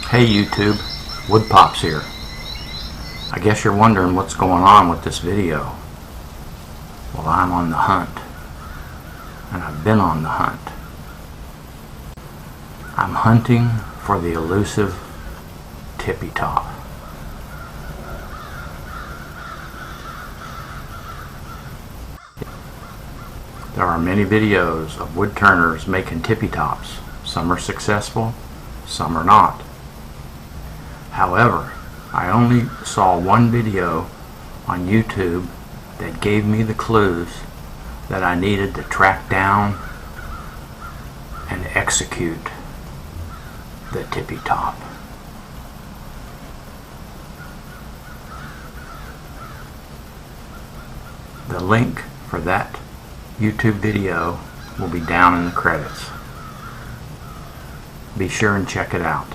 Hey YouTube, Woodpops here. I guess you're wondering what's going on with this video. Well, I'm on the hunt, and I've been on the hunt. I'm hunting for the elusive tippy top. There are many videos of woodturners making tippy tops. Some are successful, some are not. However, I only saw one video on YouTube that gave me the clues that I needed to track down and execute the tippy top. The link for that YouTube video will be down in the credits. Be sure and check it out.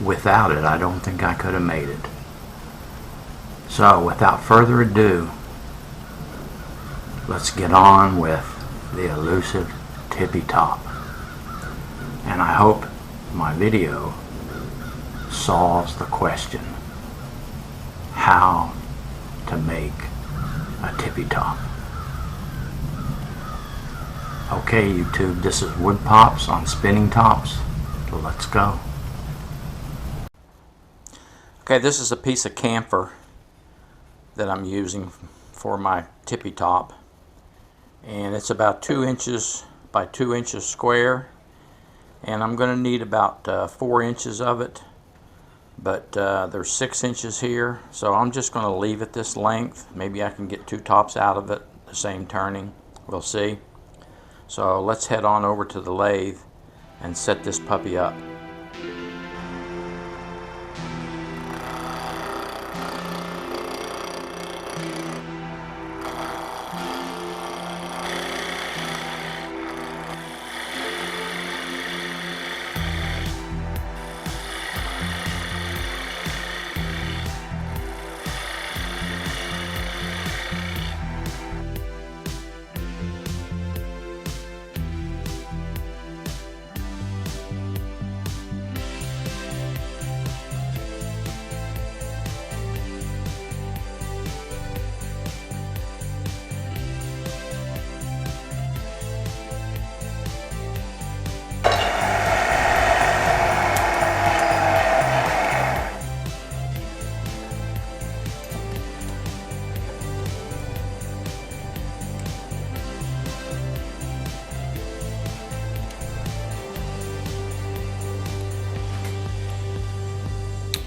Without it, I don't think I could have made it. So, without further ado, let's get on with the elusive tippy top. And I hope my video solves the question: how to make a tippy top. Okay YouTube, this is Woodpops on spinning tops. Let's go. Okay, this is a piece of camphor that I'm using for my tippy top, and it's about 2 inches by 2 inches square, and I'm going to need about 4 inches of it, but there's 6 inches here, so I'm just going to leave it this length. Maybe I can get 2 tops out of it the same turning, we'll see. So let's head on over to the lathe and set this puppy up.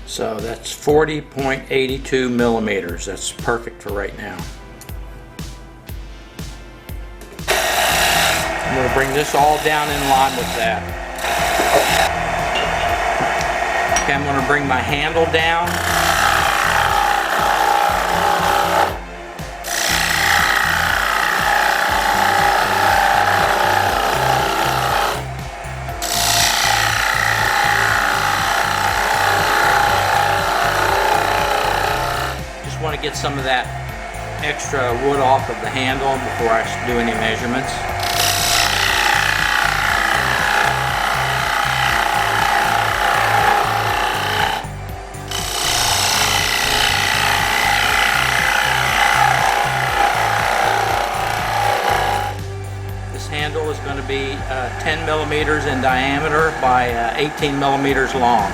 So that's 40.82 millimeters. That's perfect for right now. I'm going to bring this all down in line with that. Okay, I'm going to bring my handle down. Want to get some of that extra wood off of the handle before I do any measurements. This handle is going to be 10 millimeters in diameter by 18 millimeters long.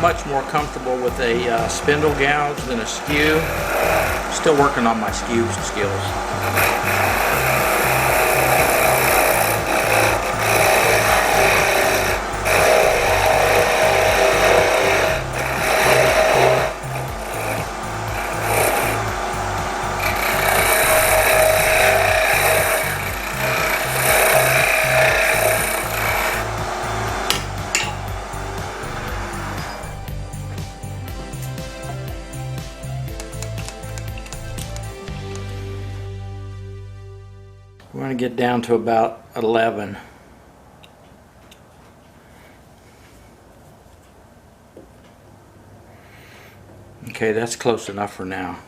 much more comfortable with a spindle gouge than a skew. Still working on my skew skills. We're going to get down to about 11. Okay, that's close enough for now.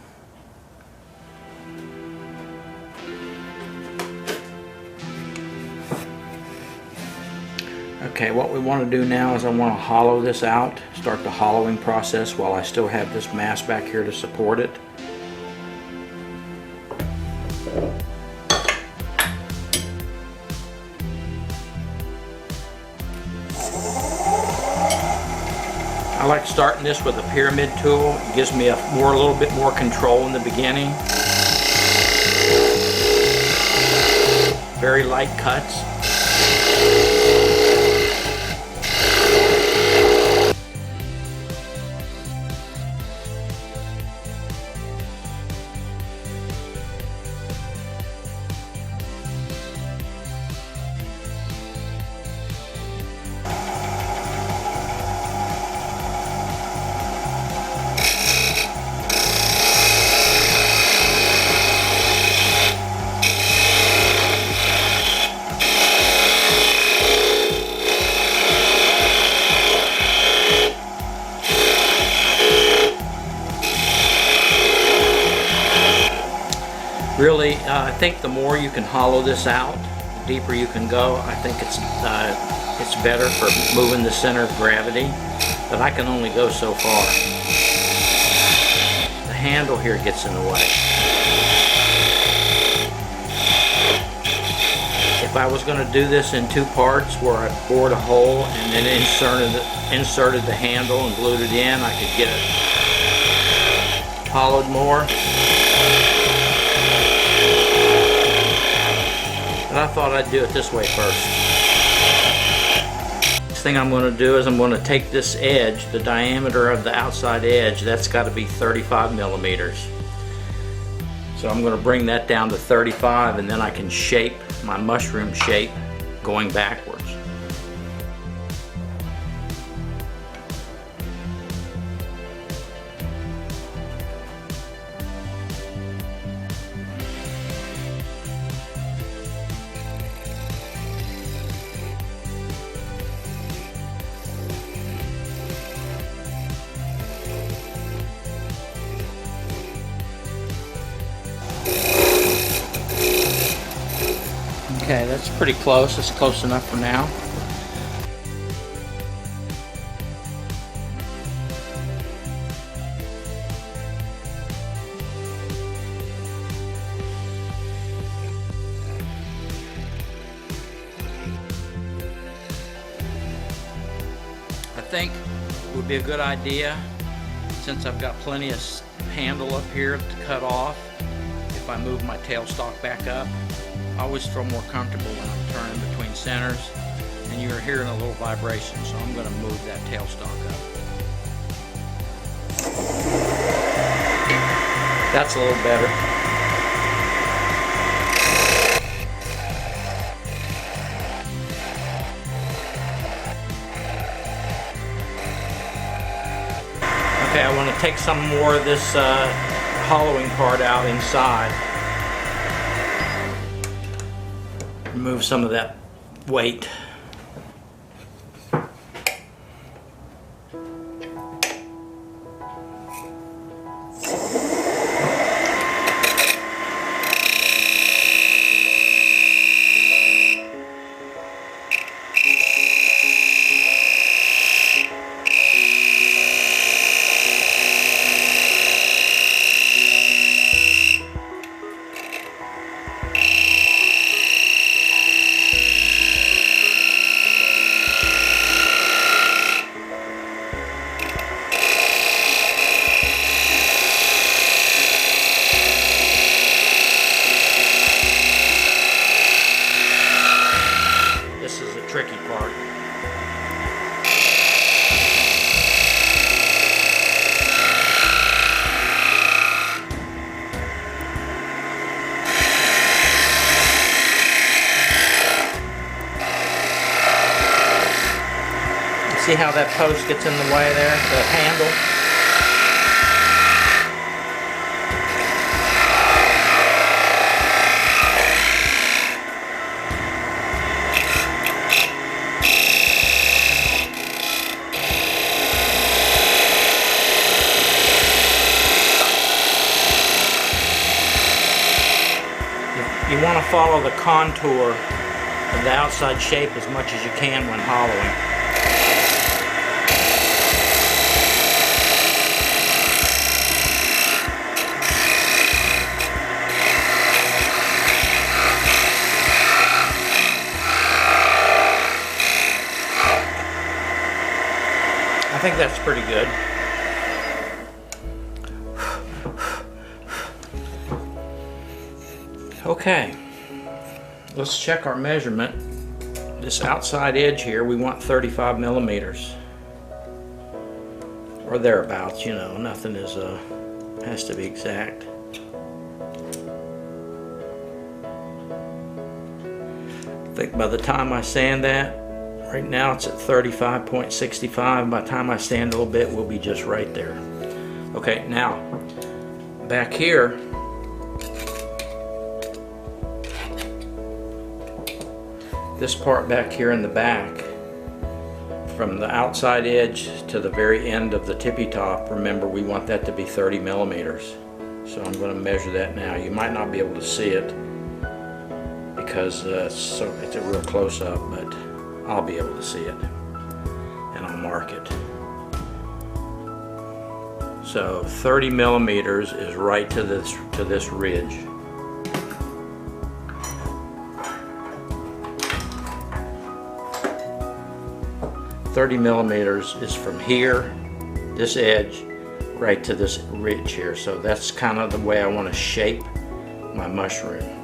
Okay, what we want to do now is I want to hollow this out, start the hollowing process while I still have this mass back here to support it. I like starting this with a pyramid tool. It gives me a little bit more control in the beginning. Very light cuts. Really, I think the more you can hollow this out, the deeper you can go. I think it's better for moving the center of gravity, but I can only go so far. The handle here gets in the way. If I was going to do this in two parts where I bored a hole and then inserted the handle and glued it in, I could get it hollowed more. But I thought I'd do it this way first. Next thing I'm going to do is I'm going to take this edge, the diameter of the outside edge, that's got to be 35 millimeters. So I'm going to bring that down to 35 and then I can shape my mushroom shape going backwards. Okay, that's pretty close. It's close enough for now. I think it would be a good idea, since I've got plenty of handle up here to cut off, if I move my tailstock back up. I always feel more comfortable when I'm turning between centers, and you're hearing a little vibration, so I'm going to move that tailstock up. That's a little better. Okay, I want to take some more of this hollowing part out inside. Remove some of that weight. See how that post gets in the way there, the handle? You want to follow the contour of the outside shape as much as you can when hollowing. I think that's pretty good. Okay, let's check our measurement. This outside edge here, we want 35 millimeters. Or thereabouts, you know, nothing is has to be exact. I think by the time I sand that, right now it's at 35.65. By the time I sand a little bit, we'll be just right there. Okay, now, back here, this part back here in the back, from the outside edge to the very end of the tippy top, remember we want that to be 30 millimeters. So I'm going to measure that now. You might not be able to see it because it's a real close-up, but I'll be able to see it, and I'll mark it. So 30 millimeters is right to this ridge. .30 millimeters is from here, this edge, right to this ridge here. So that's kind of the way I want to shape my mushroom.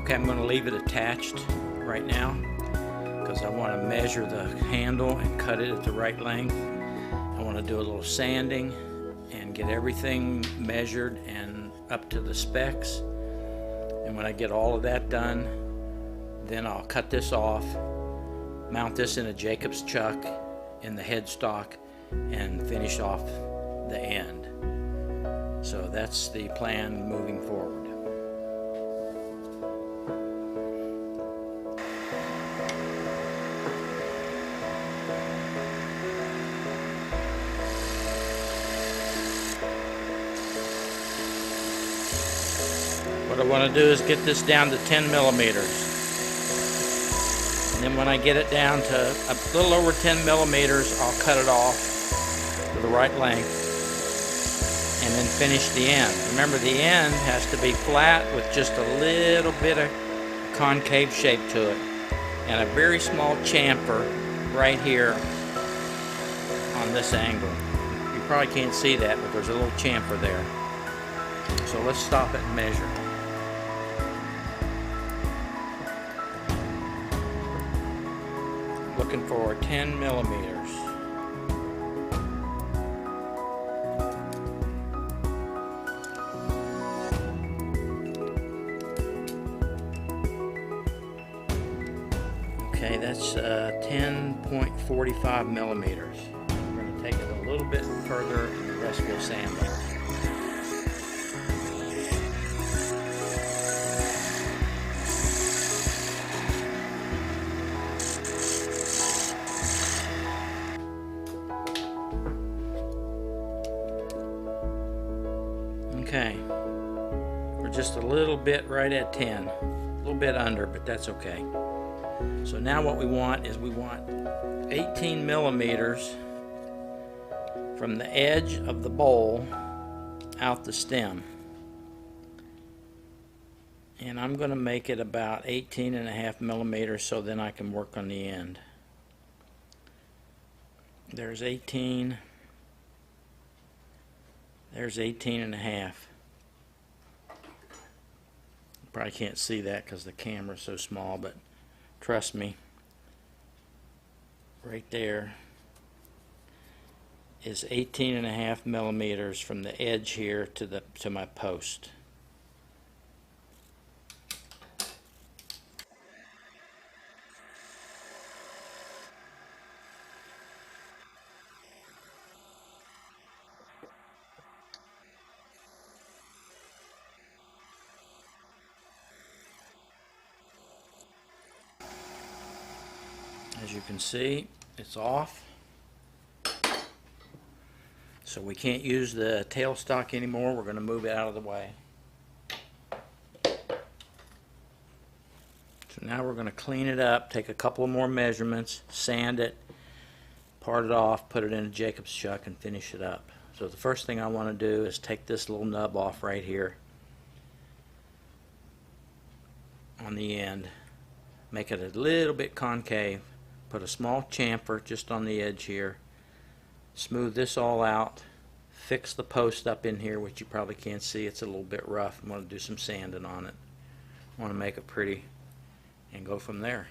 Okay, I'm going to leave it attached right now because I want to measure the handle and cut it at the right length. I want to do a little sanding and get everything measured and up to the specs. And when I get all of that done, then I'll cut this off, mount this in a Jacob's chuck in the headstock, and finish off the end. So that's the plan moving forward. What I want to do is get this down to 10 millimeters. And then when I get it down to a little over 10 millimeters, I'll cut it off to the right length and then finish the end. Remember, the end has to be flat with just a little bit of concave shape to it, and a very small chamfer right here on this angle. You probably can't see that, but there's a little chamfer there. So let's stop it and measure. Looking for 10 millimeters. Okay, that's 10.45 millimeters. We're going to take it a little bit further and the rest will sand off. Okay, we're just a little bit right at 10, a little bit under, but that's okay. So now what we want is we want 18 millimeters from the edge of the bowl out the stem. And I'm going to make it about 18.5 millimeters so then I can work on the end. There's 18. There's 18.5. Probably can't see that because the camera's so small, but trust me, right there is 18.5 millimeters from the edge here to my post. As you can see, it's off. So we can't use the tailstock anymore. We're going to move it out of the way. So now we're going to clean it up, take a couple more measurements, sand it, part it off, put it in a Jacob's chuck, and finish it up. So the first thing I want to do is take this little nub off right here on the end, make it a little bit concave, put a small chamfer just on the edge here, smooth this all out, fix the post up in here, which you probably can't see. It's a little bit rough. I'm going to do some sanding on it. I want to make it pretty and go from there.